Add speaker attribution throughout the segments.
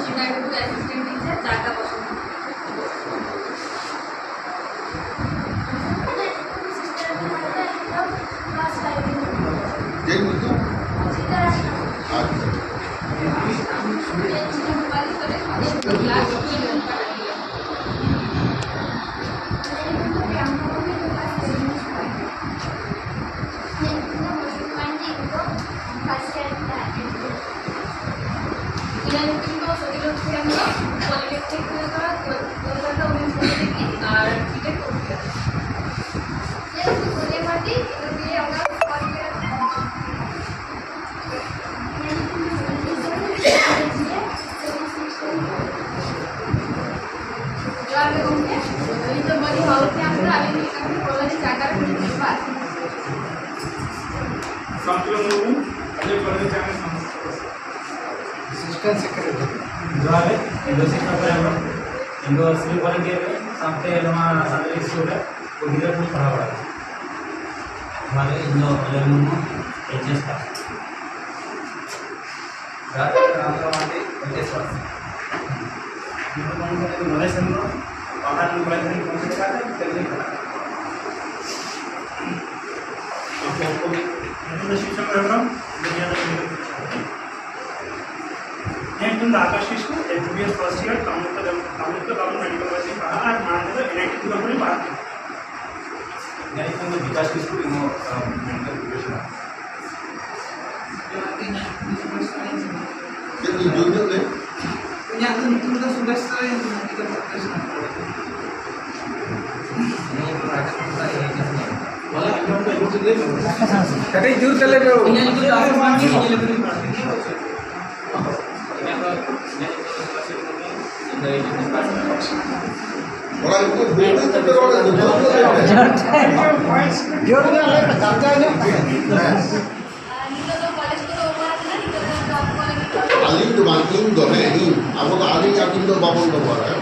Speaker 1: সেটা একটু assistant teacher জায়গা পছন্দ
Speaker 2: सिविल वॉलंटियर सामने सैलरी स्कूल है वो हीरा को पढ़ा पड़ा हमारे इन एचएस का Akash Krishna MBBS first year Kamrup medical college पढ़ा और मानते एनआईटी दुर्गापुर में बात की Vikas Krishna medical education
Speaker 3: aling tu banting do me ni abo to aling yakin do babon do bora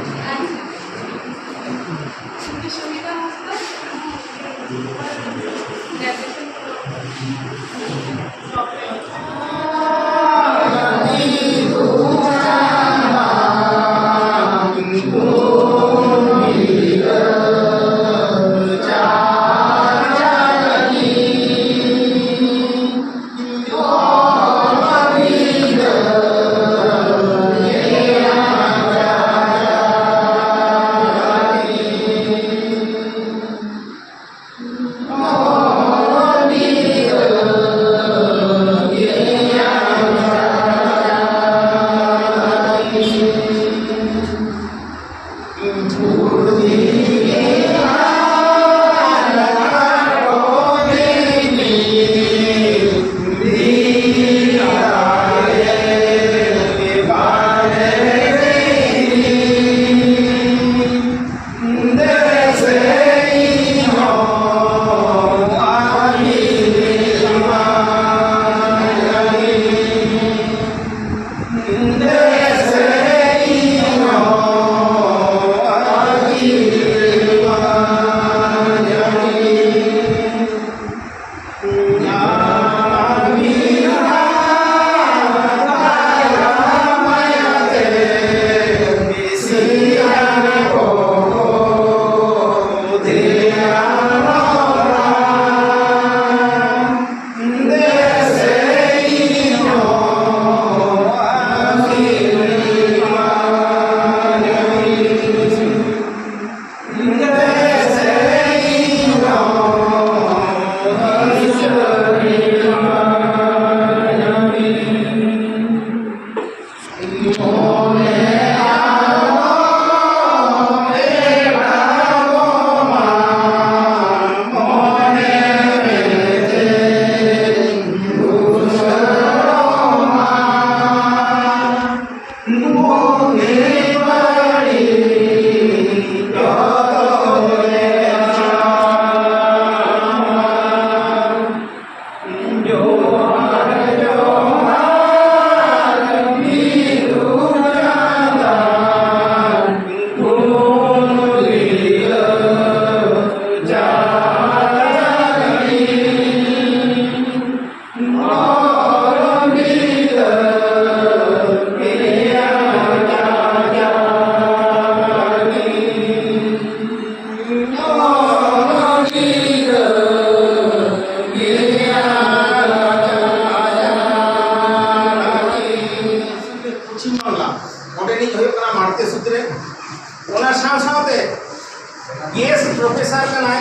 Speaker 4: professor कनाय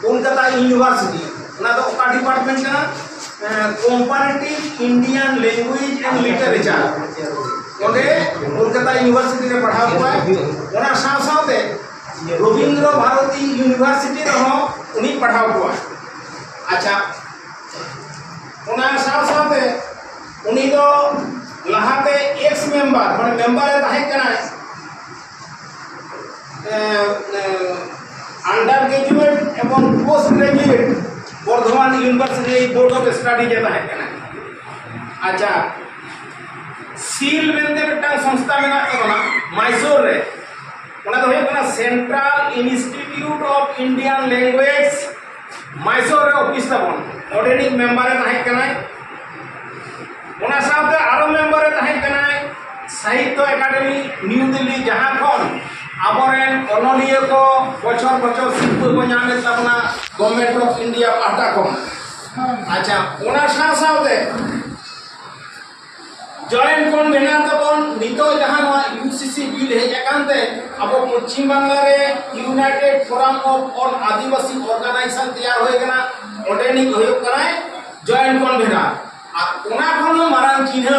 Speaker 4: कोलकाता यूनिवर्सिटी ना तो ओका डिपार्टमेंट का comparative Indian language and literature ओंडे कोलकाता यूनिवर्सिटी रे पढ़ाव हुआ ओना साथ साथे रविंद्र भारती यूनिवर्सिटी रहो उनी पढ़ाव हुआ। अच्छा ओना साथ साथे उनी तो लहाते एक्स मेंबर माने मेंबर ताहे कनाय अंडर ग्रेजुएट एवं postgraduate Bardhaman university board of study जे ताहे कनाय। अच्छा सील मेनते मिटन संस्था मेना तबना मैसूर रे ओना तो होय central institute of Indian language Mysore रे ऑफिस तबन ऑर्डिनिंग मेंबर ताहे कनाय। ओना साथे आरो मेंबर ताहे कनाय साहित्य एकेडमी न्यू दिल्ली जहां खन आबरेन अनलिया को बछर बछर सिरपा को नामे तबना गवर्नमेंट ऑफ इंडिया पाटा को। अच्छा ओना साथे जॉइंट कोन मेना तबन नितो जहां यूसीसी बिल हे एकांते अब पश्चिम बांग्ला रे United Forum of All Adivasi Organisation तैयार होय गना ऑर्डिनिंग होय कनाय जॉइंट कोन मेना आ ओना खन मारान चिन्ह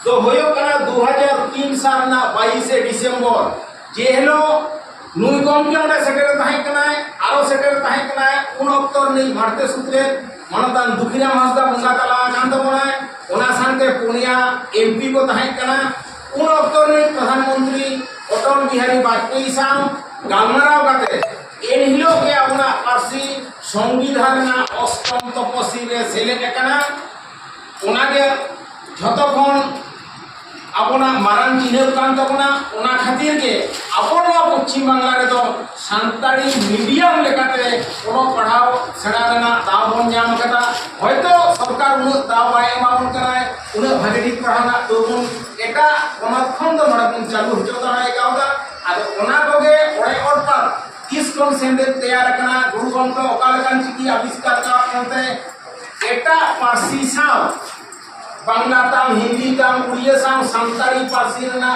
Speaker 4: तो होय कना 2003 साल ना 22 डिसेंबर जेहलो नुई गमके ओंडे सेटेर ताहे कनाय आरो सेटेर ताहे कनाय उन अक्तर नै भारतीय सूत्रे मनतान दुखिया मासदा बंगा तला कांद बनाय ओना सांते पुनिया एमपी को ताहे कना उन अक्तर नै प्रधानमंत्री अटल बिहारी वाजपेयी साव गालमाराव काते एन हिलो के अपना पार्सी संविधान ना अष्टम तपसी रे सेलेक्ट कना ओना के जतखन अपना मारान चिन्ह कान तबना ओना खातिर के अपना पश्चिम बांग्ला रे तो सांताली मीडियम लेकाते कोनो पढ़ाव सेड़ा रेना दाव बन जाम कता हयतो सरकार उन दाव बाय एमाउंट कराय उन भागेटिक पढ़ाना तो एटा ओना खंड मडा चालू हजो दाय गावदा आदो ओना कोगे ओय ऑर्डर 30 कोन सेंदे तैयार कना गुरु गंतो ओकालकान चिकी आविष्कार का करते एटा पारसी साव बांग्ला ताम हिंदी ताम उड़िया साम सांताली पारसी रेना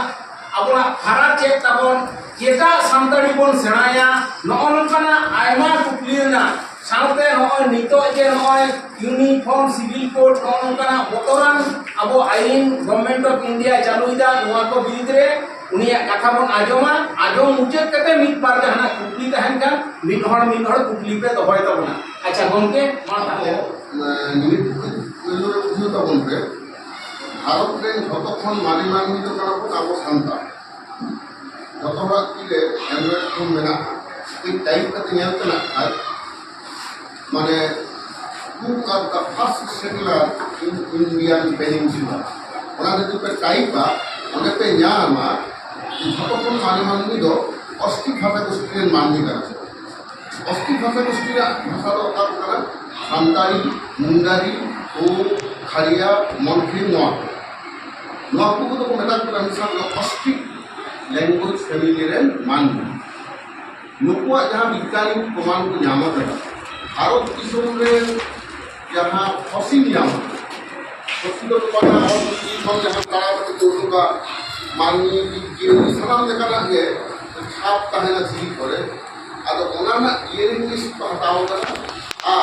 Speaker 4: अपना फारा चेक ताबन केटा सांताली बन सेणाया नोनकाना आयमा कुकली रेना साउते नय नितो जे नय यूनिफॉर्म सिविल कोड नोनकाना बोतरान अब आईन गवर्नमेंट ऑफ इंडिया चालुइदा नोआ को बिरुद्ध रे उनिया कथा बन आजोमा आजो मुचे कते मिट बार जहाना कुकली तहन का मिट हड़ कुकली पे दबाय तबना। अच्छा गमके मा ताले
Speaker 3: निमित कोइलो बुझो तबन पे भारत रे যতক্ষণ মানিমানিত করা কোন আবো শান্তা যতবার কিলে অ্যান্ড্রয়েড ফোন মেনা ওই টাইপ কাতে নিয়ত না আর মানে who are the first settler in Indian peninsula ওনা যে পে টাইপা ওনে পে ᱧᱟᱢᱟ যতক্ষণ মানিমানিত অষ্টি ভাষা গোষ্ঠীর মানবিক আছে অষ্টি ভাষা গোষ্ঠীর ভাষা তো কারণ সান্তালি মুন্ডারি ও খাড়িয়া মনফি নোয়া को तो मेटा को हिसाब लो ऑस्ट्रिक लैंग्वेज फैमिली रे मान नुकुआ जहां विज्ञानी प्रमाण को नामत है भारत दिसम रे जहां फसिल नाम फसिल तो पता और हम जहां कारावत को का माननी के सलाम देखा लगे छाप तहना छी करे आदो ओना ना ये इंग्लिश पढ़ाओ आ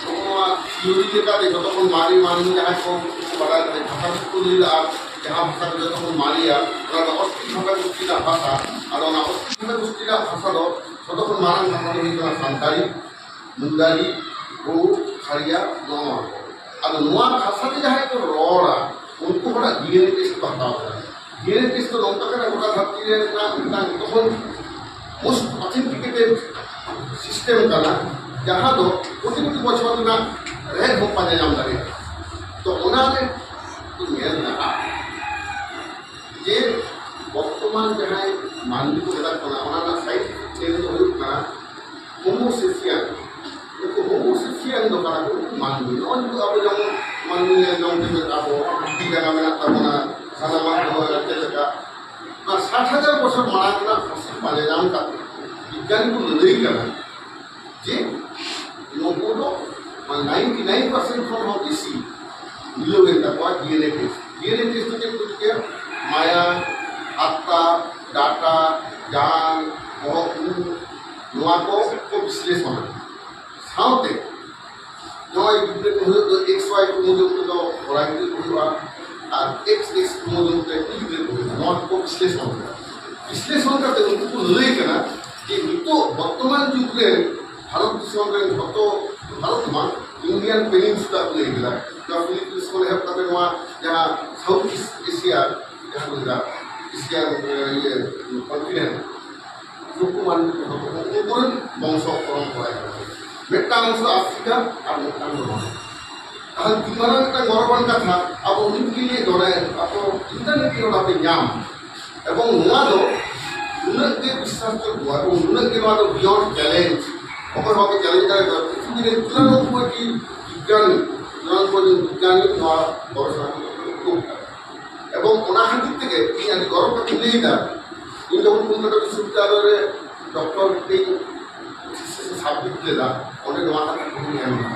Speaker 3: तो थियोरी के का देखो तो मारी माननी जहां को बड़ा भाषा को लीला जहां भाषा को तो मारिया ओना अस्थि भाषा गोष्ठी ना भाषा और ओना अस्थि भाषा गोष्ठी ना भाषा दो तो मारन भाषा नहीं तो सांताली मुंडारी ओ खड़िया नोआ अब नोआ भाषा के जहां को रोड़ा उनको बड़ा डीएनए टेस्ट बताओ डीएनए टेस्ट तो लोग का गोटा धरती रे ना तो मोस्ट ऑथेंटिकेटेड सिस्टम का ना जहां दो कोटी बछर ना रह हो पाने नाम लगे तो उन्होंने तो मेल ना जे वर्तमान जहां मानवी को बेटा कोना उन्होंने साइड चेंज हो ना होमोसेक्सुअल तो होमोसेक्सुअल दो करा को मानवी और जो अब जब मानवी ने नाम के अब की जगह में ना तबना साला मान हो के लगा और 60,000 बछर माना फसिल पाले नाम का विज्ञान को नहीं करना जे लोगों को 99% from how we see मिलोगे तक वहाँ डीएनए टेस्ट तो कुछ क्या माया आत्ता डाटा जान बहुत ᱜᱤᱫᱽᱨᱟᱹ ᱠᱚ ᱦᱩᱭᱩᱜᱼᱟ ᱟᱨ ᱮᱠᱥ ᱠᱨᱳᱢᱳᱡᱳᱢ ᱨᱮ ᱠᱩᱲᱤ ᱜᱤᱫᱽᱨᱟᱹ ᱠᱚ ᱦᱩᱭᱩᱜᱼᱟ ᱱᱚᱣᱟ ᱠᱚ ᱵᱤᱥᱞᱮᱥᱚᱱ ᱠᱟᱛᱮ ᱩᱱᱠᱩ ᱠᱚ ᱞᱟᱹᱭ ᱠᱟᱱᱟ ᱡᱮ ᱱᱤᱛᱚᱜ ᱵᱚর্তমান যুগ ᱨᱮ ভারত দিশম ᱨᱮᱱ ᱡᱷᱚᱛᱚ ভারত ᱢᱟ ইন্ডিয়ান পেনিনসুলা ᱠᱚ ᱞᱟᱹᱭ ᱠᱮᱫᱟ ᱡᱟᱦᱟᱸ ᱯᱷᱤᱞᱤᱯᱤᱱᱥ ᱠᱷᱚᱱ ᱮᱦᱚᱵ ᱠᱟᱛᱮ ᱱᱚᱣᱟ ᱡᱟᱦᱟᱸ ᱥᱟউথ ᱤᱥᱴ এশিয়া ᱡᱟᱦᱟᱸ ᱠᱚ ᱞᱟᱹᱭᱫᱟ এশিয়া কন্টিনেন্ট ᱱᱩᱠᱩ ᱢᱟᱹᱱᱢᱤ ᱠᱚ ᱩᱱᱠᱩ ᱨᱮᱱ ᱵᱚᱝᱥᱚ ᱯᱚᱨᱚᱢᱯᱚᱨᱟ ᱢᱤᱫᱴᱟᱝ অংশ আফ্রিকা আর মিᱫᱴᱟᱝ ᱫᱚ তাহলে তিনমারা একটা গৌরবান কথা আবো উনকি ধরে আপো ইন্টারনেট ওটাতে ᱧᱟᱢ এবং নোয়া ᱫᱚ ᱩᱱᱟᱹᱜ ᱜᱮ বিশ্বাস করবো এবং ᱩᱱᱟᱹᱜ ᱜᱮ ᱱᱚᱣᱟ ᱫᱚ বিয়ন্ড চ্যালেঞ্জ অকল ভাবে চ্যালেঞ্জ দাঁড়ায় পৃথিবীর 93টি বিজ্ঞানী নওয়া গবেষণা করতে এবং ওনা খাতির থেকে এই আমি গর্ব করতে ᱞᱟᱹᱭᱫᱟ ᱤᱧ যখন কলকাতা বিশ্ববিদ্যালয় রে ডক্টর সাবজেক্ট লেদা অনেক নওয়া খাতির করে নিয়ে আনা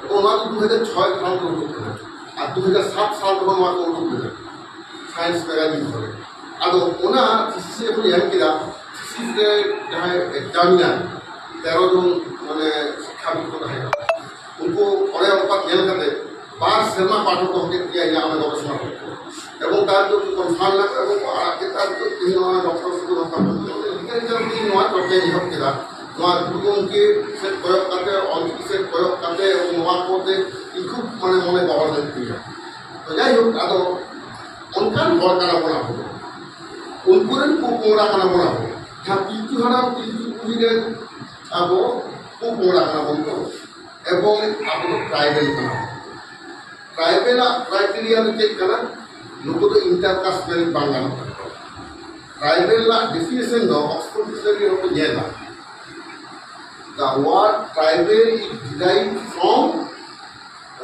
Speaker 3: এবং ওনা 2006 সাল থেকে উঠতে আর 2007 সাল থেকে নওয়া উঠতে সায়েন্স ম্যাগাজিন ধরে আদো ওনা থিসিস এখন এম কিরা থিসিস রে যাহাই এক্সামিনার 13 জন মানে শিক্ষাবিদ को है उनको পরে অনুপাত নেল কাতে 12 সেরমা পাঠক হতে দিয়া ইয়া আমরা গবেষণা করতে এবং তার তো কনফার্ম না এবং আগে তার তো তিন ডক্টর শুধু লিটারেচার নয় করতে নিহত কিরা নয়া দুজনকে সে প্রয়োগ করতে অনেক সে প্রয়োগ করতে এবং নয়া করতে খুব মানে মনে বাবা দিতে তো যাই হোক আদো অনকান হর কানা বনা হবে উনকুরেন পোপোরা কানা বনা হবে যা পিলচু হারাম পিলচু পুলিরে আবো পোপোরা কানা বলতো এবং আবো ট্রাইবেল কানা ট্রাইবেল ক্রাইটেরিয়া ᱪᱮᱫ ᱠᱟᱱᱟ ᱱᱩᱠᱩ ᱫᱚ ইন্টারকাস্ট ᱢᱮᱱ ᱵᱟᱝ ᱜᱟᱱᱚᱜ ᱠᱟᱱᱟ ট্রাইবেল ᱨᱮᱱᱟᱜ ᱰᱮᱯᱷᱤᱱᱮᱥᱚᱱ ᱫᱚ অক্সফোর্ড ᱰᱤᱠᱥনারি ᱨᱮᱠᱚ ᱧᱮᱞᱟ The word tribal is derived from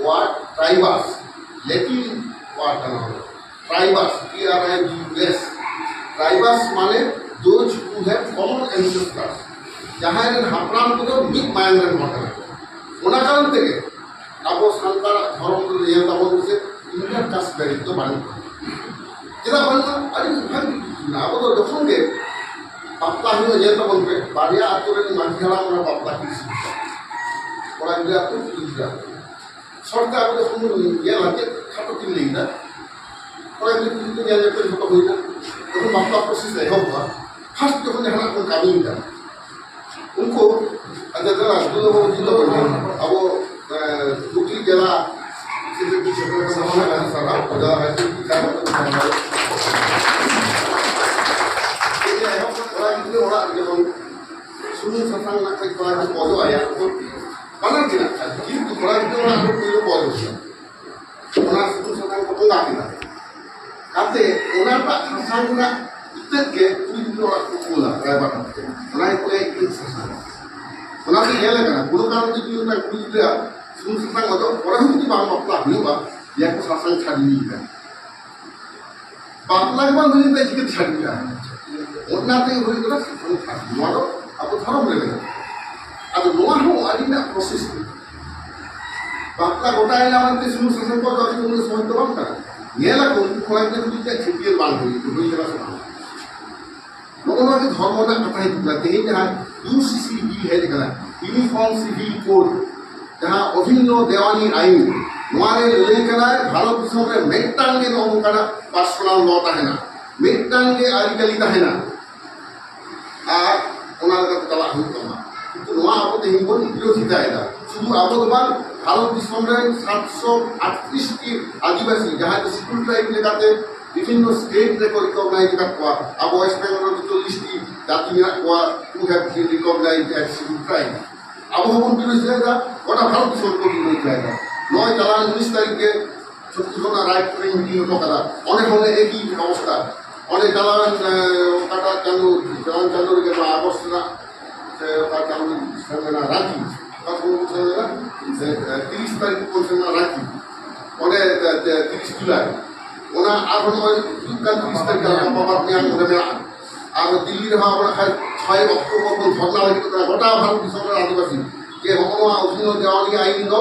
Speaker 3: word tribus Latin word kana tribus T-R-I-B-U-S tribus মানে those who have common ancestors jahan ren hapram ko mid mayan ren hota ona karon থেকে abo santar dhorom ko niye tabon se intercaste marriage to bani jeda banna ari bhagi na abo to jokhon ge বাপ্লা হলো যে তখন বাড়িয়া আতরের মাঝখানা আমরা বাপ্লা কিছি ওরা গিয়ে আপনি কিছিরা সরকার আমাদের সময় ইয়ে লাগে খাটো কিনলেই না ওরা গিয়ে কিন্তু নিয়ে যেতে ছোট হই না তখন বাপ্লা প্রসেস এহব হওয়া ফার্স্ট যখন দেখা কোন কামিং না उनको अगर जरा दुलो जिलो बने अब दुखी जला सिर्फ पीछे का समाना है सारा उधर है कि क्या मतलब orang yang suruh tentang nak orang itu bodoh ayah tu mana tidak jadi orang itu orang itu bodoh orang suruh tentang bodoh tak tidak kata orang tak tentang nak itu ke itu orang itu pula kerana orang itu itu sesuatu orang itu yang lain guru kalau itu orang guru dia suruh tentang bodoh orang itu bang bapla ni bah dia aku sasang cari ni kan bapla kan ni tak cikit cari ni ওনাতে হয়ে গেল নয় আবু ধরম লেগে গেল আর নোয়া হো Adina process বাপলা গোটা এলে আমাদের শুরু শাসন করে দশ মিনিট সময় তো বাম তারা নিয়েলা কোন খোলাইতে খুঁজতে ছিটিয়ে বান হয়ে গেল নগরকে ধর্মটা কথাই দিলা তেই যাহা ইউসিসি বিল হে দেখলা ইউনিফর্ম সিভিল কোড যাহা অভিন্ন দেওয়ানি আইন নোয়ারে লই করা ভারত দিশমরে মেট্টাঙ্গে নমকানা পার্সোনাল ল তাহেনা মেট্টাঙ্গে আরিকালি তাহেনা আর ওনার কাছে তালা হুই কমা কিন্তু নোয়া আবো তেহিং বন বিরোধিতা এদা শুধু আবো দোবান ভারত দিশমরে 738টি আদিবাসী যাহা শিডিউল ট্রাইব লেখাতে বিভিন্ন স্টেট রে রিকগনাইজ কা কোয়া আবো ওয়েস্ট বেঙ্গল 40টি জাতি মেনা কোয়া who have been recognised as schedule tribe আবো হবন বিরোধিতা গোটা ভারত দিশম কো বিরোধিতা এদা নয় চালান 19 তারিখে ছত্তিশগড় রাইট ট্রেন মিটিং হতো কাদা অনেক অনেক একই অবস্থা অনেক চালান কাটা চালু চালান চালু রেখে আগস্ট না চালু না রাখি 30 তারিখ পর্যন্ত রাখি অনেক 30 জুলাই ওনা আর নয় 30 তারিখ বাবার নিয়ম ধরে আর দিল্লির হওয়া আমরা 6 অক্টোবর ধর্ণা লাগি গোটা ভারত দিশমের আদিবাসী যে হমা অধীন দেওয়ানি আইন দ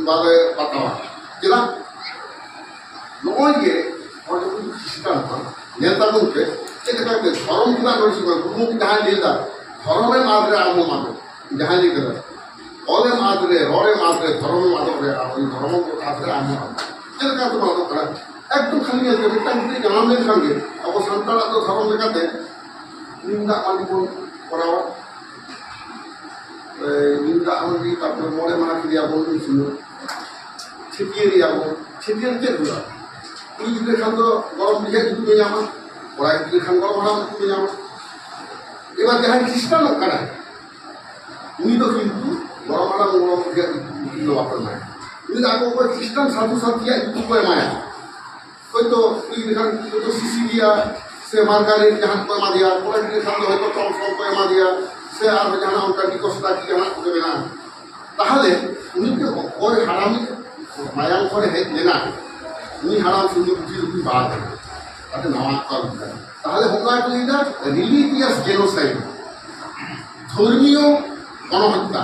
Speaker 3: বাদে পাতাওয়া যেটা নয় যে অনেক খ্রিস্টান নেতা বলতে সেটা ধর্ম কিনা করেছি গুরুমুখী যাহা লেদা ধর্মের মাদরে আম মাদে যাহা লিখে অলে মাদরে ররে মাদরে ধর্মের মাদরে ধর্ম মাদরে আম ᱪᱮᱫ ᱞᱮᱠᱟ ᱠᱚ ᱢᱟᱱᱟᱣ ᱠᱟᱱᱟ ᱮᱠᱫᱚᱢ ᱠᱷᱟᱹᱞᱤ ᱧᱮᱞ ᱜᱮ ᱢᱤᱫᱴᱟᱝ ᱜᱤᱫᱽᱨᱟᱹ ᱡᱟᱱᱟᱢ ᱞᱮᱱᱠᱷᱟᱱ ᱜᱮ ᱟᱵᱚ ᱥᱟᱱᱛᱟᱲᱟᱜ ᱫᱚ ᱫᱷᱚᱨᱚᱢ ᱞᱮᱠᱟᱛᱮ ᱱᱤᱢ ᱫᱟᱜ ᱢᱟᱹᱰᱤ ᱵᱚᱱ ᱠᱚᱨᱟᱣᱟ ᱱᱤᱢ ᱫᱟᱜ ᱢᱟᱹᱰᱤ ᱛᱟᱨᱯᱚᱨᱮ ᱢᱚᱬᱮ ᱢᱟᱦᱟ ᱠᱨᱤᱭᱟᱵᱚᱱ ᱩᱱ ᱥᱚᱢᱚᱭ ᱪᱷᱟᱹᱴᱭᱟᱹᱨᱮᱭᱟᱵᱚᱱ ᱪᱷᱟᱹᱴᱭᱟᱹᱨ ᱪᱮᱫ ᱦᱩᱭᱩᱜᱼᱟ ᱠᱩᱲᱤ ᱜᱤᱫᱽᱨᱟᱹ ᱠᱷᱟᱱ ᱫᱚ ᱜᱚᱲᱚᱢ ᱵᱩᱰᱷᱤᱭᱟᱜ ᱧᱩᱛᱩᱢ ᱮ ᱧᱟᱢᱟ ᱠᱚᱲᱟ ᱜᱤᱫᱽᱨᱟᱹ ᱠᱷᱟᱱ ᱜᱚᱲᱚᱢ ᱦᱟᱲᱟᱢ ᱧᱩᱛᱩᱢ ᱮ ᱧᱟᱢᱟ এবার যাহাই খ্রিস্টানও কানায় উনি তো কিন্তু গরম হারাম গরম বুঝিয়ে বাপের মায়া উনি আগে ওপরে খ্রিস্টান সাধু সাথিয়া একটু করে মায়া হয়তো হয়তো সিসিলিয়া সে মার্গারিট জাহান করে মা দিয়া কোন দিকে খাদ্য হয়তো টমসম করে মা দিয়া সে আর জানা ওটা নিকশটা কি জানা দেবে না তাহলে উনি তো ওই হারামি মায়াম করে হেদ না উনি হারাম সুন্দর বুঝিয়ে দুটি বাদ তাতে নামাজ করা তাহলে হোমওয়ার্ক লিডার রিলিজিয়াস জেনোসাইড ধর্মীয় গণহত্যা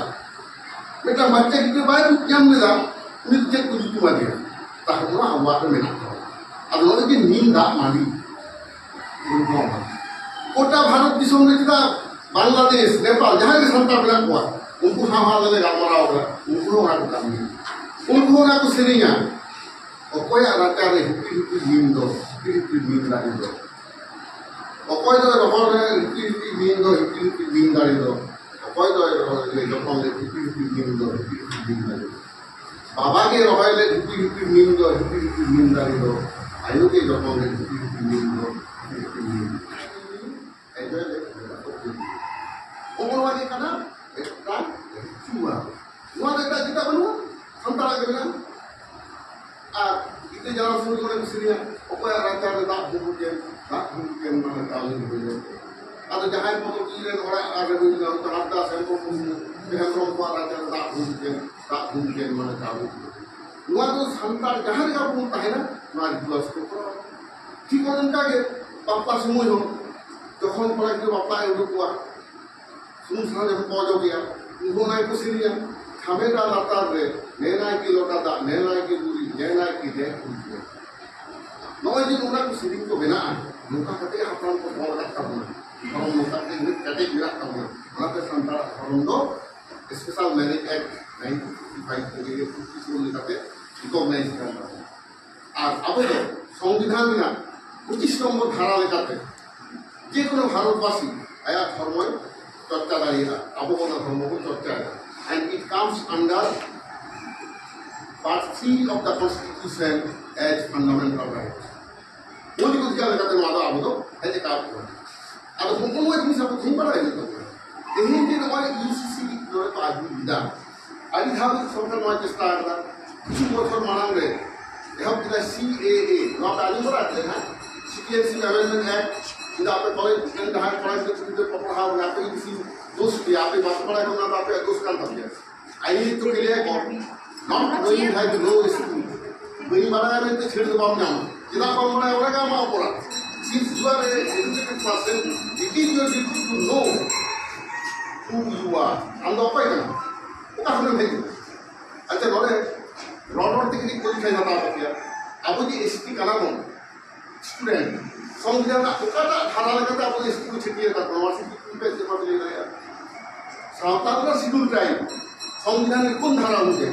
Speaker 3: এটা বাচ্চা কিন্তু বাইরে জ্ঞান দিলাম উনি চেক করে দিতে পারে তাহলে কোনো আবহাওয়া মেনে আর ওরা যে নিন্দা মানি গোটা ভারত দিশম যেটা বাংলাদেশ নেপাল যাহাই সান্তাল মেলা কোয়া उनको हाहाले गालमारा होगा उनको ना को काम उनको ना को सेरिंगा ओकोय रातारे हिपी नींदो हिपी नींद लागिदो ओकोय दो रबरे हिपी नींदो हिपी नींद लागिदो ओकोय दो रबरे जपले हिपी नींदो हिपी नींद लागिदो बाबा के रबले हिपी नींदो हिपी नींद लागिदो आयु के जपले हिपी नींदो हिपी नींद ऐसे ओमनवादी kana dan cuma nuan ada kita benu santar lagi bena kita jalan semua orang kesini apa yang rancang tak mungkin mana tahu ni ada jahat foto kiri orang ada benda untuk harta sempur dengan perempuan rancang tak mungkin mana tahu nuan tu santar jahat yang pun tak ada nuan jelas tu ঠিক অনেকটাকে বাপ্পা সময় হোক যখন পড়া কিন্তু বাপ্পা এগুলো কোয়া सुनसान जब पहुंच गया उन्होंने कुछ लिया खामेटा लाता रे नैना की लोटा दा नैना की दूरी नैना की जय कुछ नॉय जी उन्होंने कुछ लिंक को बिना उनका कते अपना को बोल रखा हूं हम उनका के निक कते गिरा था हूं उनके संतान हम दो स्पेशल मैरिज एक्ट 1955 के लिए कुछ लिखाते रिकॉग्नाइज करना আর আবেদন সংবিধান না 25 নম্বর ধারা লেখাতে যে কোনো ভারতবাসী আয়া ধর্মই চর্চা দাঁড়িয়ে আবহাওয়া ধর্মকে চর্চা and it comes under part 3 of the constitution as fundamental right modi ko diya lekate mada abudo hai ka ado kono ek misa ko thim para hai ehi je no UCC no to aju bida ari dhabi sorkar ma chesta karda kichu bochor manang re ehab dila CAA no ta aju para hai na Citizenship Amendment Act इधर आपने college में कहा college में जो पढ़ा हो ना तो किसी दोस्त भी आपने बात पढ़ा है ना तो आपने दोस्त का नाम दिया आई तो के लिए कौन नॉट गोइंग है नो स्कूल वही बड़ा है तो छेड़ दो बाप नाम जितना कौन बड़ा है उनका माँ पड़ा since you are a educated person it is your duty to know who you are and the point ना वो कहाँ में भेज अच्छा बोले रॉड तक की कोई खाई जाता है क्या अब ये एसटी का नाम स्टूडेंट संविधान ओकाटा धारा लगाते आप स्कूल छिटिए का प्रवासी की पे जमा ले गया सावताल शिड्यूल ट्राइब संविधान কোন ধারা অনুযায়ী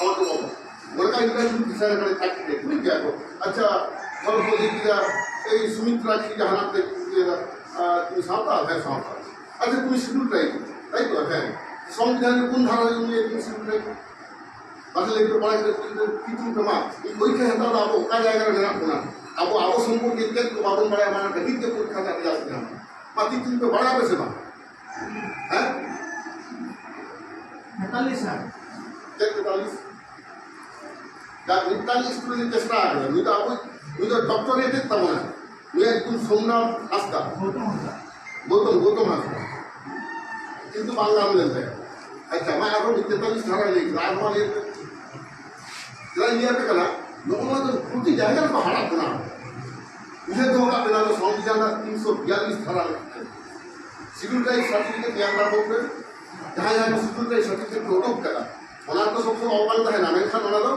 Speaker 3: আমাকে বলো ওরকা ইন্টারভিউ ডিসাইড করে থাকতে তুমি কি করো আচ্ছা ধরো বলি দিলা এই সুমিত্রা কি জাহানাতে তুমি সাওতাল হ্যাঁ সাওতাল আচ্ছা তুমি শিডিউল ট্রাইব তাই তো হ্যাঁ সংবিধানের কোন ধারা অনুযায়ী তুমি শিডিউল ট্রাইব আসলে একটু পড়া কিছু তোমা এই পরীক্ষা হেতা আবো ওকা জায়গায় না কোনা अब आवो संपूर्ण के को बाबन बड़ा हमारा गणित के परीक्षा का जाते हैं पाती तीन पे बड़ा पैसे बा हैं
Speaker 4: 45 साल
Speaker 3: 43 दा 43 स्टूडेंट चेष्टा आ गया मैं तो अब मैं तो डॉक्टरेट तब ना मैं एकदम सोमनाथ आस्था गौतम आस्था किंतु बांग्ला में लेते हैं अच्छा मैं अब 43 धारा ले राज वाले जरा ये पे कला लोगों तो पूरी जाएगा ना हाड़ा बना इसे तो होगा बिना तो संविधान 342 धारा सिविल राइट सर्टिफिकेट ज्ञान का बोल रहे जहाँ जहाँ सिविल राइट सर्टिफिकेट प्रोटोक करा उन्हें तो सबसे अवगत है ना मेंशन उन्हें तो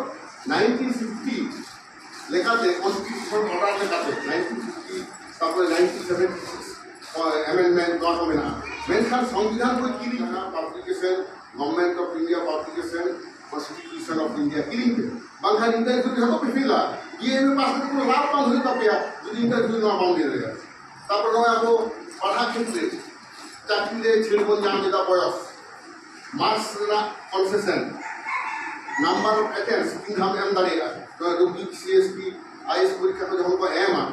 Speaker 3: 1950 लेखा थे कॉन्स्टिट्यूशन ऑर्डर लेखा थे 1950 तापर 1976 अमेंडमेंट गवर्नमेंट में ना मेंशन संविधान को की ना publication government of India publication Constitution of India kiring ke bangkhan interview jhato pe fila ye me pass kore kono labh bang hoye tapya jodi interview na bang দিয়ে দেয় তারপর নয় আবো পড়া ক্ষেত্রে চাকরিতে ছেড়ে জাম যেটা বয়স মার্কস না কনসেশন নাম্বার অফ অ্যাটেন্ডস তিন ধাম এম দাঁড়িয়ে WCSP IS পরীক্ষা তো যখন এম আ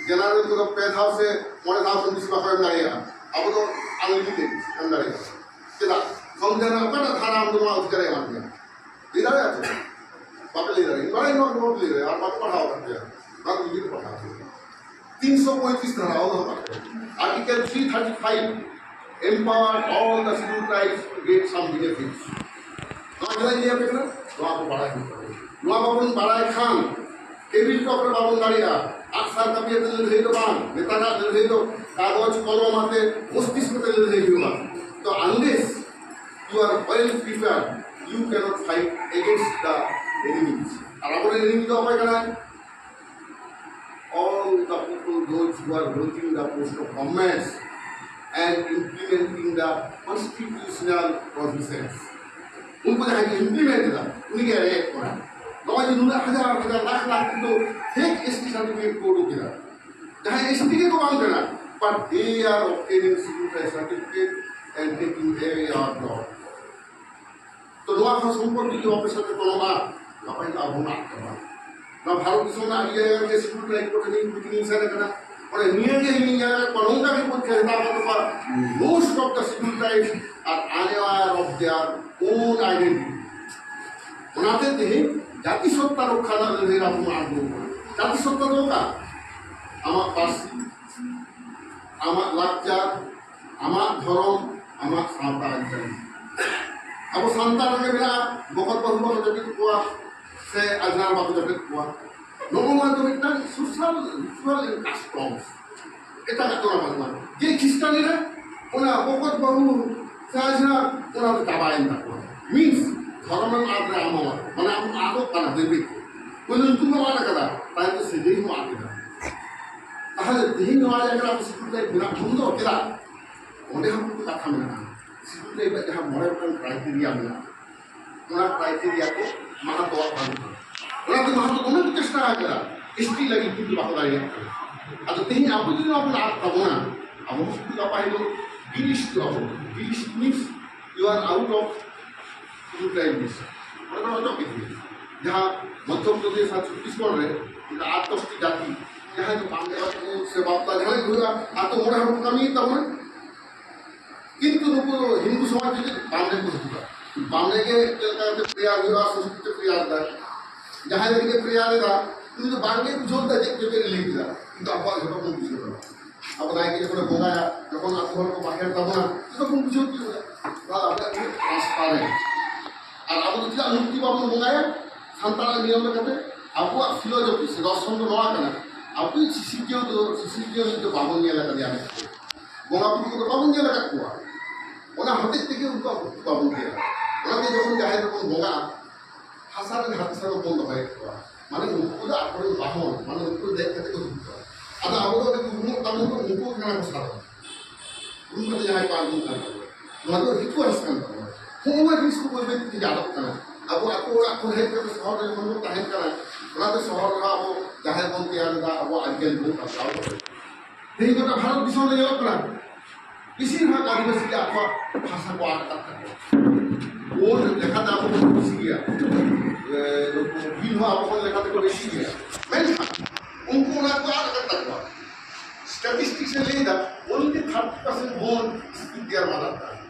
Speaker 3: জেনারেল তো পে ধাও সে মনে ধাও সে বেশি বাকি এম দাঁড়িয়ে আবো তো আনলিমিটেড এম দাঁড়িয়ে চেদা সংবিধান আপনারা ধারা আমরা অধিকারে মানবে লিডার আছে বাপে leader invite not not leader আর বাপে পড়াও করতে না দিদি পড়াও 335 ধারা হলো article 335 empower all the civil tribes to get some benefits নয় জেলা ইন্ডিয়া পেছনে নোয়া বাড়াই নোয়া বাবন বাড়াই খান টেবিল টপরে বাবন দাঁড়িয়ে আকসার কাপিয়ে দিলে ধরে তো বান নেতারা ধরে তো কাগজ কলম হাতে মস্তিষ্কতে ধরে দিবা তো unless you are well prepared you cannot fight against the enemies আর আমাদের enemy তো হয় না all the people those who are holding the post of governments and implementing the constitutional provisions उनको जहाँ implement करा उन्हीं के रेट करा नौ जिन्होंने हजार लाख तो fake ST certificate कोड किया जहाँ ST के को काम करना but they are obtaining civil certificate and taking away our job तो নোয়া সম্পর্কে কি অফিসারদের কোনো লাপাই আবহাওয়া করা না ভারত দিশম না ইয়ে যে সিকিউরিটি লাইক করতে নেই বিকিং ইনসাইড করা और नियर के इंडिया में कोनोंगा भी कुछ कहता है तो पर most of the civil rights are unaware of their own identity उनाते थे জাতি সত্তা রক্ষা না হলে এরকম আগ্রহ জাতি সত্তা দরকার আমার পার্সি আমার লাকচার আমার ধর্ম আমার সাঁওতা আঞ্চলিক अब संतान के बिना बहुत बहुत जब कुआ से अजनार बाबू जब कुआ लोगों में तो इतना सोशल रिचुअल एंड कस्टम्स এটা তো না মানে যে খ্রিস্টানেরা ওনা বহুত বহু से अजनार ওনা দাবায় না মিন্স ধর্মের আদরে আমার মানে আমি আদো কানা দেবে কোন তুমি মানা করা তাই তো সেটাই মানা না তাহলে দেহি নেওয়া যায় না সিকুরিটি বিনা বন্ধ কেরা ওদের হাতে কথা মেনে না सिक्योरिटी का जहाँ मॉडल क्राइटेरिया मिला उना क्राइटेरिया को माना तो उना तो माना तो उन्हें भी चेष्टा है करा इसकी लगी कुछ बात आ रही है अब तो नहीं आप जो अपना आप तबना अब हम कुछ आप आए लोग गिलिश means you are out of security मिस मतलब मतलब कितनी जहाँ मध्य प्रदेश और छत्तीसगढ़ में इनका आत्मस्ती जाति जहाँ जो काम से बात जहाँ घूरा आ तो मोड़ा हम कमी तब ना কিন্তু হিন্দু সমাজ থেকে বামনে বুঝতে পারে বামনে के प्रिया विवाह संस्कृति प्रिया दा जहां के प्रिया दा কিন্তু বাংলা বুঝতে যে যে লিখ দিলা কিন্তু আবার ছোট কোন কিছু না अब নাই के যখন বঙ্গায়া যখন আপনার को বাহির তখন তখন বুঝতে কি হলো আমরা ট্রান্সপারেন্ট আর আবু যদি মুক্তি বাবু বঙ্গায়া সান্তাল নিয়মের কাছে আবুয়া ফিলোসফি সে দর্শন তো নয়া কেন আপনি শিশিকেও তো বাবন এলাকা দিয়ে আসে বঙ্গাপুর তো বাবন এলাকা কোয়া ওনা হাতের থেকে উনকা বাবন দিয়ে ওনাকে যখন যায় তখন বঙ্গা হাসারের হাতে সারা বন্ধ হয়ে যাওয়া মানে উনকুদা আপনি বাহন মানে উনকুদা দেখতে থেকে উঠতে হয় আদা আবহাওয়া উন্মুখ তাদের উনকুদ খানা সারা উনকুদা যায় পাঁচ দিন কাজ ওনাদের হিকু আসকান হুমা কিছু বলবে কি জাদক কানা আবু আকো আকো হেড করে শহরে মন তাহেন কানা ওনাদের শহর আবু জাহের বন্ধ ইয়াদা আবু আজকেল বন্ধ কাজ করে এই গোটা ভারত বিশ্বনে যাওয়া করা বেশিরভাগ আদিবাসী আপনার ভাষা को আটকা থাকে ওর লেখাটা আপনার বেশি গিয়া বিল হওয়া আপনার লেখাটা को বেশি গিয়া মেনশন उनको ना तो আটকা থাকবা statistics से लेदा only 30% born speak their mother tongue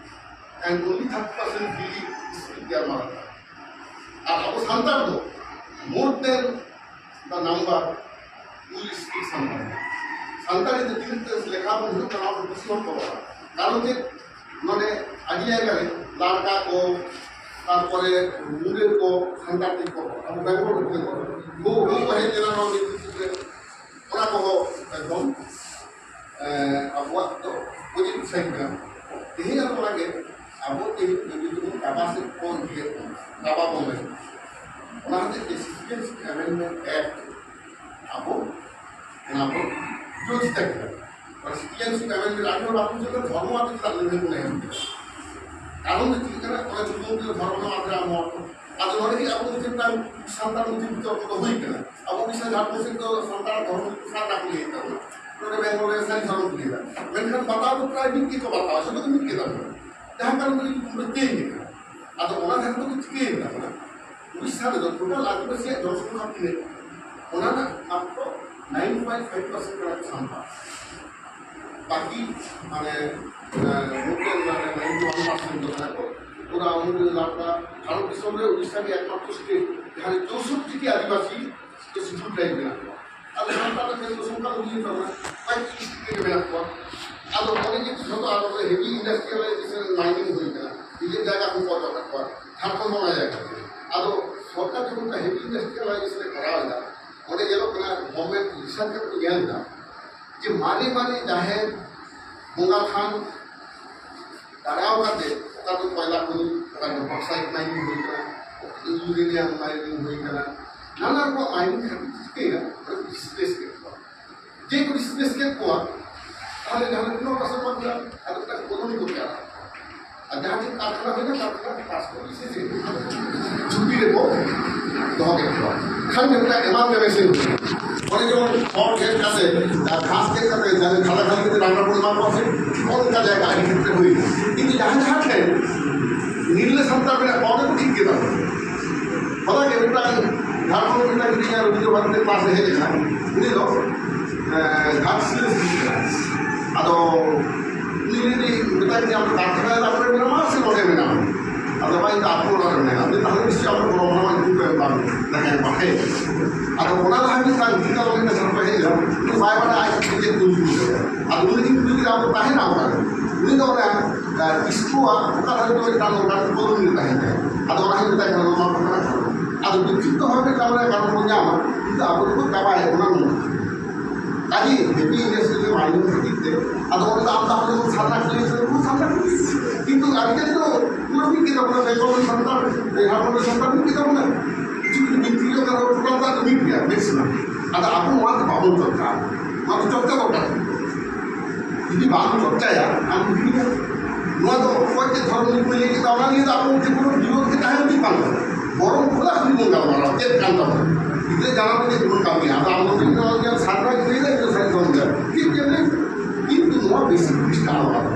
Speaker 3: and only 30% believe speak their mother tongue আর আপনি সান্তাল তো more than the number will speak Santal সান্তালে যে তিনটে লেখা বন্ধু কারণ বিশ্লেষণ করা কারণ যে মানে আজিয়া গেলে লাড়কা কো তারপরে মুরের কো সান্তাল কো আমি বেঙ্গল করতে কো গো গো কহে জেলা নাম দিতে ওরা কো একদম আবহাওয়া তো পজিটিভ সাইড না এই আপনাকে আবহাওয়া এই যদি কাবাসে কোন দিয়ে কাবা বলে ওনা হাতে ডিসিপ্লিন অ্যামেন্ডমেন্ট অ্যাক্ট আবহাওয়া जोची तक और सिटीएनसी कमेंट आगे बापू जो धर्म आते तार लेने को नहीं कारण ठीक है ना और जो लोग धर्म ना आते हम ᱟᱫᱚ ᱱᱚᱰᱮ ᱜᱮ ᱟᱵᱚ ᱢᱤᱫᱴᱟᱝ ᱥᱟᱱᱛᱟᱲ ᱢᱩᱫᱽᱨᱮ ᱛᱚᱨᱠᱚ ᱫᱚ ᱦᱩᱭ ᱠᱟᱱᱟ ᱟᱵᱚ ᱩᱲᱤᱥᱥᱟ ᱡᱷᱟᱲᱠᱷᱚᱸᱰ ᱫᱚ ᱥᱟᱱᱛᱟᱲ ᱫᱷᱚᱨᱢ ᱥᱟᱨᱱᱟ ᱠᱚ ᱞᱟᱹᱭᱮᱫ ᱛᱟᱵᱚᱱᱟ ᱱᱚᱰᱮ ᱵᱮᱝᱜᱚᱞ ᱨᱮ ᱥᱟᱹᱨᱤ ᱫᱷᱚᱨᱢ ᱠᱚ ᱞᱟᱹᱭᱫᱟ ᱢᱮᱱᱠᱷᱟᱱ ᱵᱟᱛᱟᱣ ᱫᱚ ᱯᱨᱟᱭ ᱢᱤᱫ ᱜᱮᱠᱚ ᱵᱟᱛᱟᱣᱟ ᱥᱮ ᱫᱚ ᱢᱤᱫ ᱜᱮ ᱛᱟᱵᱚᱱᱟ ᱡᱟᱦᱟᱸ ᱠᱟᱨᱚᱱ ᱛᱮ ᱪᱮᱧᱡᱽ ᱠᱟᱱᱟ ᱟᱫᱚ ᱚᱱᱟ ᱫᱷᱟᱨᱮ ᱫᱚ ᱪᱤᱠᱟᱹᱭ ᱛᱟᱵᱚᱱᱟ ᱩᱲᱤᱥᱥᱟ ᱨᱮᱫᱚ ᱴᱳᱴᱟᱞ ᱟᱹᱫᱤᱵᱟᱹᱥᱤᱭᱟᱜ ᱡᱚᱱᱥᱚᱝখ্যᱟ ᱛᱤᱱᱟᱹᱜ ᱚᱱᱟ ᱨᱮᱱᱟᱜ ᱢᱟত্র 9.5% ᱠᱟᱱᱟ ᱥᱟᱱᱛᱟᱲ বাকি মানে লোকের মানে 91% তো থাকে ওরা আমাদের এলাকা ভারত দিশমরে উড়িষ্যাকে একমাত্র স্টেট যেখানে 64টি আদিবাসী স্টেট টাইপ মেনা করা আর সান্তাল কেন্দ্র সংখ্যা বুঝিয়ে পাবো না 35 থেকে মেনা করা আর অনেক যত আর হেভি ইন্ডাস্ট্রিয়ালাইজেশন মাইনিং হয়ে গেল নিজের জায়গা খুব পর্যটন করা ঝাড়খণ্ড মনে জায়গা আদৌ সরকার যখন হেভি ইন্ডাস্ট্রিয়ালাইজেশন করা হয় না অনেক এলো কিনা গভর্নমেন্ট রিসার্চ করতে জ্ঞান না যে মানে মানে জাহের বঙ্গা থান দাঁড়াও কাতে ওটা তো কয়লা খনি ওটা তো বক্সাইট মাইনিং হয়ে গেল ইউরেনিয়াম মাইনিং হয়ে গেল নানা রকম মাইনিং থাকে না ডিসপ্লেস করতে যে কোনো ডিসপ্লেস করতে তাহলে যাহলে কোনো পাশে পাবলা আর ওটা কোনোই করতে আর যাহা যে কারখানা হয় না কারখানা কাজ করে শেষে ছুটি রেখো দহকে খালি একটা এমার্জেন্সি অনেক যেমন ফল খেত কাছে ঘাস খেত কাছে যাদের খালা খাল খেতে রান্না পরিমাণ আছে অনেকটা জায়গা আগে ক্ষেত্রে হই কিন্তু যাহা যাহা খেন নীলে সান্তার বেলা অনেক ঠিক কে পাবে হঠাৎ একটা ঝাড়খণ্ড একটা কিন্তু রবীন্দ্র ভারতের পাশে হেলে না উনি তো ঘাস আদো উনি যদি বেটাকে যে আমরা কারখানায় রাখবে মেনামা সে নড়ে মেনামা আদো ভাই আপনি নড়ে মেনা আপনি তাহলে নিশ্চয়ই আমরা কোনো ভ্রমণ কিন্তু দেখেন পাখে ada orang lain kan kita orang yang sampai ini lah, itu saya pada ayat kerja tujuh, ada orang yang tujuh kita apa tahan apa, ini orang isu bukan hanya itu kita orang turun di tahan, ada orang yang kita kalau mau makan, ada begitu orang kalau punya apa, itu apa itu kabar orang, tadi happy industry main kita, ada orang tak tahu salah kiri, itu salah kiri, itu akhirnya itu lebih kita punya ekonomi santar, ekonomi santar kita punya Bintang kalau total tak lebih ya, maximum. Ada aku mau bangun cocok, mau cocok apa? Jadi bangun cocok ya, aku ini. Mau tu kau je thorun ni boleh kita orang ni aku je pun jiwa kita yang di pangkal. Borong pula ni mungkal malah, jadi kan tahu. Itu jangan ni pun kami. Ada aku ni orang yang sadar kita itu saya tahu je. Kita ni itu semua basic kita awal.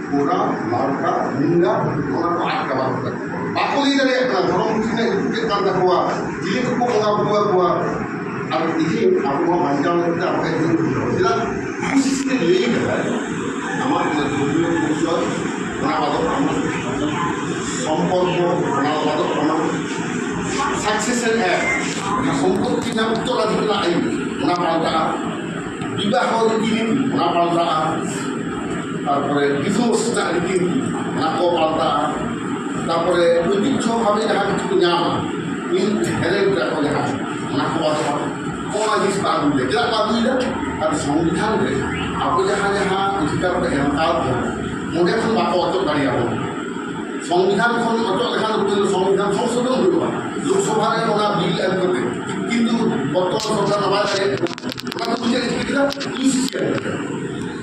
Speaker 3: Pura, larka, hingga orang kuat kawan. Aku lihat dari orang Cina itu kan tak kuat. Jadi aku mau buat. Aku ini aku mau macam kita apa itu. Jadi khusus ni lagi kan. Nama kita tujuh musuh. Nama tu nama. সম্পর্ক nama tu nama. Succession act. সম্পর্ক kita betul lagi lain. Nama tu বিবাহ রীতি nama tu তারপরে divorce রীতি নাকো পাল্টা তারপরে ঐতিহ্যভাবে যাহা কিছু নাম হেরেন্টাকো যাহা নাকো পাল্টা কোনা জিনিস পাগুলে যেটা পাগুলে আর সংবিধান রে আবু যাহা যাহা অধিকার এমকাল মনে এখন বাপ অচল দাঁড়ি আবো সংবিধান অচল এখানে সংবিধান সংশোধন হইব লোকসভায় ওনা বিল এড করবে কিন্তু বর্তমান সরকার নবায় ওনা তো বুঝে ইউসিসি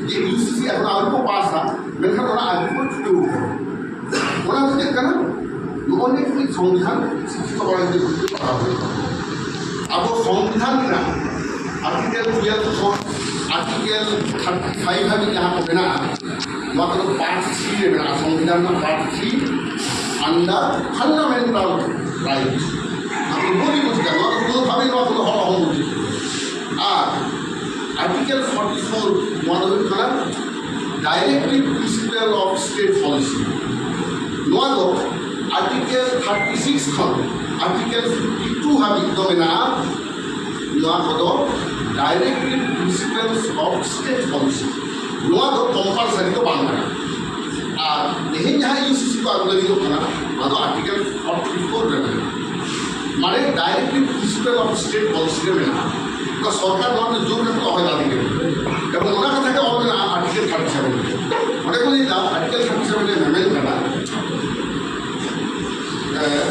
Speaker 3: ये यूसीसी अपना आपको पास था मैंने कहा आगे को छुट्टी हो गया उन्होंने मुझे कहना लोगों ने कोई संविधान शिक्षित करने की कोशिश करा हुई अब वो संविधान ना आर्टिकल 12 आर्टिकल 35 है यहाँ पर बना मतलब पार्ट 3 में बना संविधान का पार्ट 3 अंडर फंडामेंटल राइट আপনি বলি বুঝতে না কোনোভাবেই না কোনো হওয়া হবে আর Article 44 one of the directive principle of state policy. One of Article 36 con Article 52 have become one of directive principles of state policy. One of compulsory to Bangla. नहीं यहाँ यूसीसी को आगे लगी तो खाना मतलब Article 44 में माने directive principle of state policy में ना तो सरकार नॉन जोर में तो होगा दिखे जब उन्होंने कहा कि और आर्टिकल 37 मैंने बोली ना आर्टिकल 37 में मेमेंट करना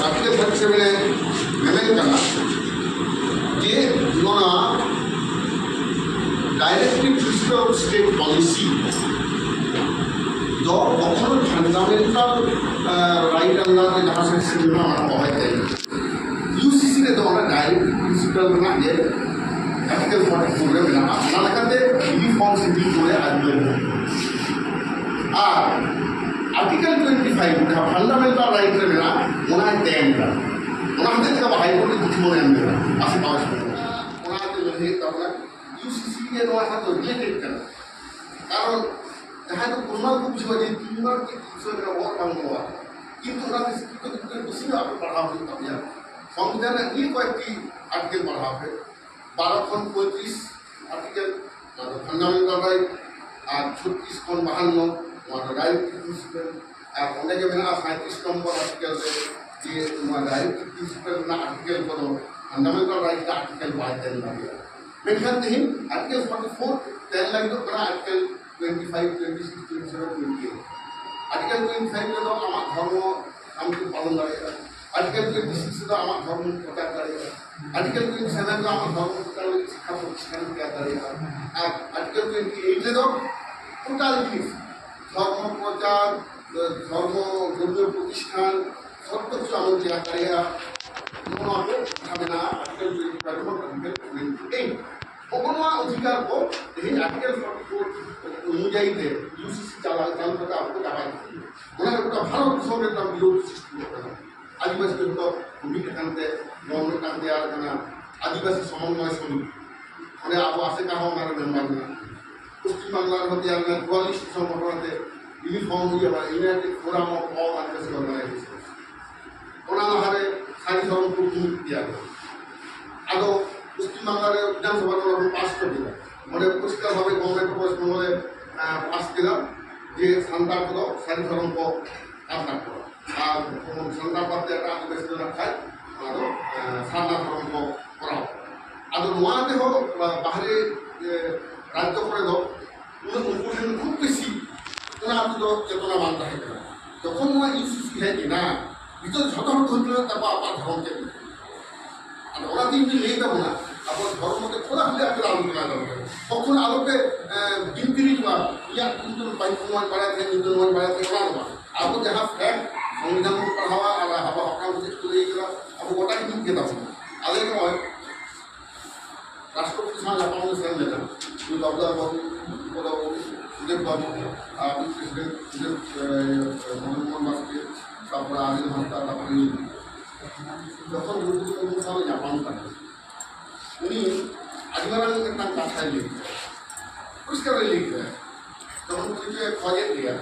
Speaker 3: आर्टिकल 37 में मेमेंट करना ये उन्होंने directive principle of state policy जो कखनो फंडामेंटल सेंट्रल राइट अंडर के जहाँ से सिनेमा हमारा बहुत है यूसीसी ने तो हमारा डायरेक्ट प्रिंसिपल बना ये आर्टिकल 44 में बना ना लगाते यूनिफॉर्म सिटी जो है आर्टिकल 25 का फंडामेंटल राइट में बना उन्हें टेन का उन्हें तो हाई कोर्ट कुछ मोने में बना आसे पास उन्हें तो नहीं तब ना यूसीसी के द्वारा तो रिलेटेड करना कारण जहाँ तो पुनः को कुछ वजह तीनों के दूसरे का बहुत काम हुआ किंतु ना किसी को किसी में आपको पढ़ा हुआ तब यार संविधान ये कोई की आर्टिकल पढ़ा है 12:35 आर्टिकल मतलब फंडामेंटल राइट और 36:52 मतलब राइट प्रिंसिपल और उन्हें के बिना 37 नंबर आर्टिकल से ये राइट प्रिंसिपल ना आर्टिकल करो फंडामेंटल राइट का आर्टिकल बाय देन लगे मेंशन नहीं आर्टिकल 44 10 लगे तो बड़ा आर्टिकल 25, 26, 27, 28 आर्टिकल 25 में तो आमार धर्म हमको पालन करेगा आर्टिकल 26 से तो आमार धर्म प्रचार करेगा आर्टिकल 27 तो आमार धर्म प्रचार शिक्षा प्रतिष्ठान क्या करेगा और आर्टिकल 28 तो टोटालिटी धर्म प्रचार धर्म धर्मीय प्रतिष्ठान सब कुछ आमन क्या करेगा उन्होंने हमें ना आर्टिकल 25 और आर्टिकल 28 कोकोनवा अधिकार को यही आर्टिकल 44 অনুযায়ী थे यूसीसी चालू करके आपको दबाई उन्होंने पूरा भारत सौर नाम विरोध सृष्टि करना आदिवासी तो भूमिका कांते गवर्नमेंट कांते यार करना आदिवासी समन्वय समिति उन्हें आप आसे कहा हमारे मेंबर में पश्चिम बंगाल में यार में 44 संगठन थे यूनिफॉर्म हुई हमारे United Forum of All Adivasi Organisation उन्होंने हमारे सारी सौर को दिया आदो पश्चिम बंगाल विधानसभा को पास कर दिया মানে পরিষ্কারভাবে গভর্নমেন্ট পশ্চিমবঙ্গে পাস দিলাম যে সান্তাল को सारी धर्म को कामना करो और सान्ताल पाते একটা আদিবাসী জন খায় আর সান্তাল धर्म को করাও আর নোয়াতে হোক বাহিরে রাজ্য করে দাও উনকুশন খুব বেশি ওনার তো চেতনা মান থাকে না যখন নোয়া ইউসিসি হয় কি না ভিতর যথাযথ হইলে তারপর আবার ধর্মকে আর ওরা তিনটি নিয়ে দেবো না আপনার ধর্মকে খোলাখুলি আপনার আলোচনা করবেন তখন আলোকে गिनती বা या न्यूटन पाइपमान बढ़ाते हैं न्यूटन वन बढ़ाते हैं ओना आपको जहाँ फैक्ट संविधान को पढ़ावा और अब हका से चले गया अब गोटा की के दाम आले को राष्ट्रपति सान जापान में सेम लेता जो लफ्जा बाबू बोला सुदेव बाबू आपकी प्रेसिडेंट सुदेव मनमोहन मास्के तापर आदिल महता तापर যখন গুরুত্বপূর্ণ সালে জাপান থাকে উনি আদিবারাং একটা কথায় লিখতেন পরিষ্কার লিখতেন তখন পরিচয় খোঁজে দিয়া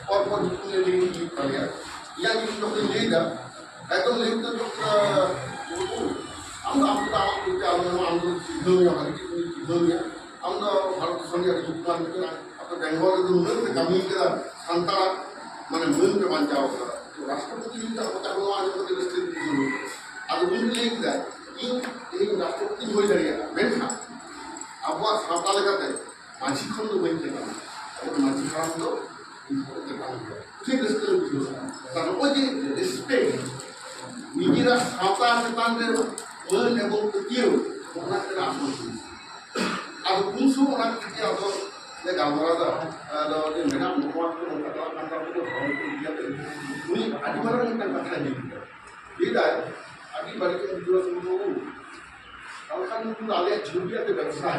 Speaker 3: পরপর উনি লিখ করিয়া ইয়া কিন্তু যখন লিখা একদম লিখতে আমরা আমরা আমার পরিচয় আলোচনা আমরা সিদ্ধনীয় হয় সিদ্ধনীয় আমরা ভারতের সঙ্গে যুক্তরান আপনার বেঙ্গলের মূলকে কামিয়ে দেওয়া সান্তারা মানে মূলকে বাঞ্চাও করা राष्ट्रपति जी का पता हुआ आज तो स्थिति शुरू अब उन्हें लिख दिया इन एक राष्ट्रपति हो जाएगा बैठा अब वो सामता लगाते मानसी खंड तो बैठ के और मानसी खंड तो इनके काम किया उसे दृष्टि में कारण वो जी रिस्पेक्ट निजीरा सामता से तांगे वो लेवल तो क्यों उन्हें तेरा आत्मविश्वास अब उनसे उन्हें क्या तो ले गावरादा तो ये मेरा मुख्य तो उनका काम तो बहुत किया उन्हीं आदिवासी में क्या कथा नहीं ये दाय आदिवासी के जो समूह अलखान को आले छुड़िया के व्यवसाय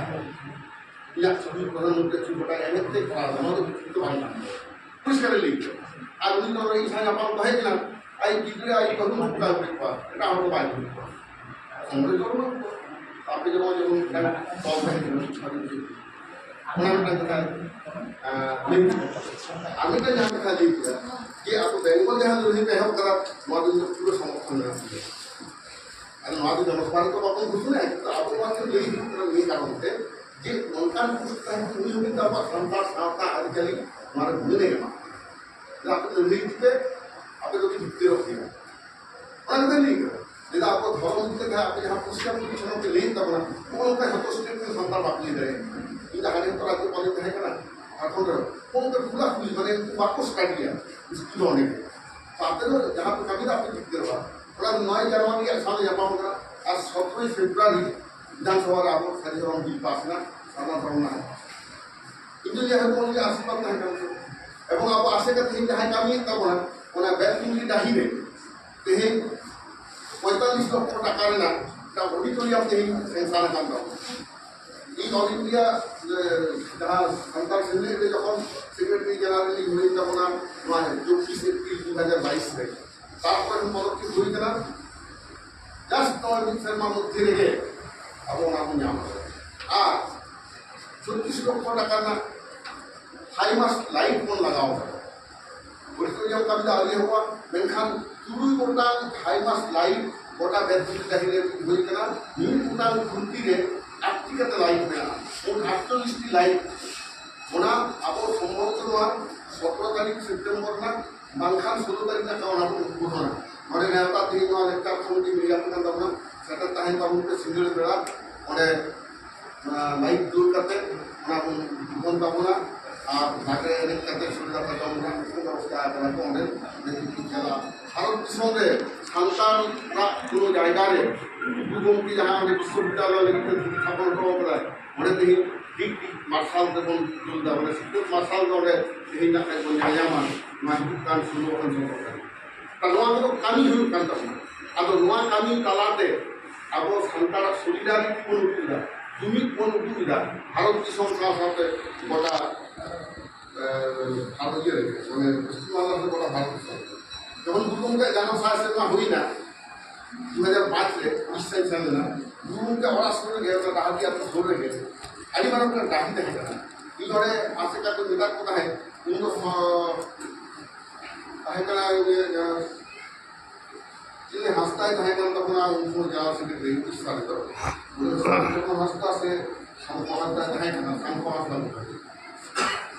Speaker 3: या सभी प्रधानमंत्री छुड़ा एमएते प्रावधान तो आना कुछ कर ली आज उन तो रही साया पाल तो है ना आई कितने आई करूँ मुक्ता हुआ ना हम तो बात समझ करो आपके जब उनका सॉल्व है उन्होंने कहा আমি তো জানতে খালি যে আপনি বেঙ্গল जहाँ যদি বেহব করা মাদুর পুরো সমর্থন আছে আর মাদুর জনসভার তো আপনি বুঝুন না তো আপনি মাত্র এই কারণে যে মনকান পুস্তক তুমি যদি আপনার সন্তান সাঁওতা আদিকালি আমার ভুলে নেই না আপনি লিখতে আপনি যদি ভিত্তি রক্ষিবা অনেক লিখ যদি আপনার ধর্ম দিতে আপনি जहाँ পুস্তক পিছনে লিখ তখন কোনটা হত স্টেট সন্তান আপনি দেয় কিন্তু আগে তো রাজ্য বলে থাকে না এখন কোনটা খুলা খুলি মানে বাক্স কাটিয়া স্কুল অনেক তো আপনাদের যাহা তো কাবিদা আপনি লিখতে পারবা ওরা 9 জানুয়ারি সালে জাপান করা আর 17 ফেব্রুয়ারি বিধানসভার আপন সারি ধরম বিল পাস না সাধারণ ধরম না কিন্তু যে হয়তো অনেক আশীর্বাদ না কেন এবং ᱟᱵᱚ ᱟᱥᱮᱠᱟ ᱛᱮᱦᱮᱧ ᱡᱟᱦᱟᱸᱭ ᱠᱟᱹᱢᱤᱭᱮᱫ ᱛᱟᱵᱚᱱᱟ ᱚᱱᱟ ᱵᱮᱛᱠᱩᱸᱫᱽᱨᱤ ᱰᱟᱹᱦᱤᱨᱮ ᱛᱮᱦᱮᱧ 45 লক্ষ টাকা ᱨᱮᱱᱟᱜ একটা অডিটোরিয়াম তেহিন সেন্সার আকান তাবো এই অল ইন্ডিয়া যাহা সান্তাল সেমিনারে যখন সেক্রেটারি জেনারেল হয়ে তখন 24 এপ্রিল 2022 রে তারপরে পদক্ষেপ হয়ে গেল জাস্ট 9 সেরমার মধ্যে রেখে আবো না নাম আর 36 লক্ষ টাকা না হাইমাস লাইট বন লাগাও অডিটোরিয়াম का भी आगे हुआ मेनखान तुरुई गोटां हाईमास लाइट गोटा बेदकुंद्री डाहिरे हुई कना मीन गोटां खुंती रे आटटी कते लाइट मेना उन 48 टी लाइट ओना आबो सम्भवत नोआ 17 तारीख सेप्टेम्बर ना बांखान 16 तारीख ना कावना उद्घाटन माने नेता तेही नोआ लेक्चर कमिटी मिलिया कना तबना सेटा ताहेन ताबुते सिंगल बेड़ा ओने लाइट दूर करते ओना उन तबना আর ঢাকা এর কাছে সুবিধা পাওয়া আমরা ব্যবস্থা করা তো অনেক খেলা ভারত দিশমে সান্তালরা কোনো জায়গায় দুগমটি যাহা অনেক বিশ্ববিদ্যালয় স্থাপন করা যায় ওরে তেহি ঠিক মার্শাল দেবন জুলদা মানে সিদ্ধ মার্শাল দরে তেহি না কোন জায়গামান মাহবুব খান সুলো খান সরকার তা নোয়া তো কামি হুই কান তাবনা আদো নোয়া কামি তালাতে আবো সান্তালরা সলিডারিটি কোন উঠুদা তুমি কোন উঠুদা ভারত দিশম সাথে গোটা ভারতীয় মানে পশ্চিমবাংলার বড় ভারত যখন ভূকম্পে জানো সাহসে না হই না 2005 রে 19 সালে না ভূকম্পে ওরা শুরু গেছে ডাহাতি এত জোরে গেছে আদি বারো করে ডাহি দেখে না এই ধরে আছে কাছে নিদার কথা হয় উন তাহে কানা যে হাসতায় তাহে কানা তখন উন যাওয়া সেক্রেটারি 21 সালে তো যখন হাসতা আছে সংকহাতা তাহে কানা সংকহাতা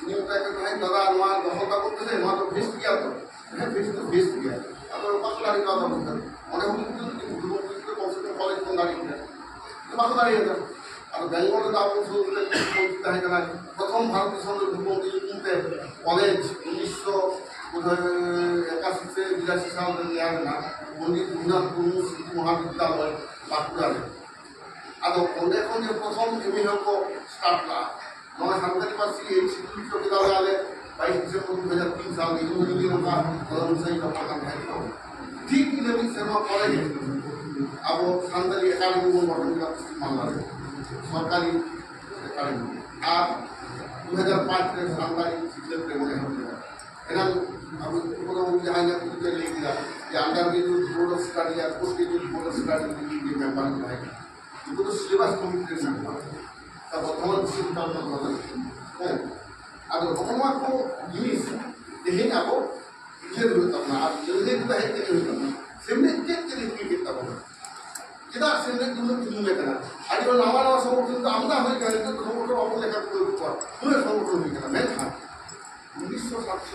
Speaker 3: নিয়ম টাইপের তাহে দাদা নোয়া দখলটা করতেছে নোয়া তো বেস্ট গিয়া তো হ্যাঁ বেস্ট গিয়া আবার পাকলারি কথা বলতে অনেক কিন্তু কমসে কলেজ কোন দাঁড়িয়ে পাক দাঁড়িয়ে যায় আর বেঙ্গলে তো আপনি শুরু তাহে কানা প্রথম ভারতের সঙ্গে ভূকম্পে কলেজ 1981 से 82 साल तक याद ना पंडित रघुनाथ मुर्मू स्मृति महाविद्यालय बांकुड़ारे आदो ओंडे खन जे प्रथम एमए को स्टार्ट ला नवा सानताली पार्सी এই শিক্ষিত বিদ্যালয়ে 22 ডিসেম্বর 2003 সাল ইউনিভার্সিটি का কর্মচারী কর্মকাণ্ড থাকতো ঠিক ইলেভেন সেরমা পরে আবো সানতালি একাডেমি গঠন করা বাংলাদেশ সরকারি একাডেমি আর 2005 রে সানতালি শিক্ষক মনে হচ্ছে এরা আমি কোনো জায়গা না খুঁজে লিখিলা যে under graduate board of study আর post graduate board of study যে মেম্বার হয় এগুলো তো সিলেবাস কমিটির মেম্বার তা বর্তমান বিশ্ববিদ্যালয় বলেন হ্যাঁ আর রকমার কোনো জিনিস দেখে যাবো বুঝে হইতাম না আর যদি কিন্তু হেঁটে হইতাম না সেমনি দেখতে লিখে যেতাম না যেটা সেমনি কিন্তু চুমে কেনা আর যখন নামা নামা সমর্থন তো আমরা হয়ে গেলে তো সমর্থন অবলেখা করে সমর্থন হয়ে গেলাম মেন খা 1907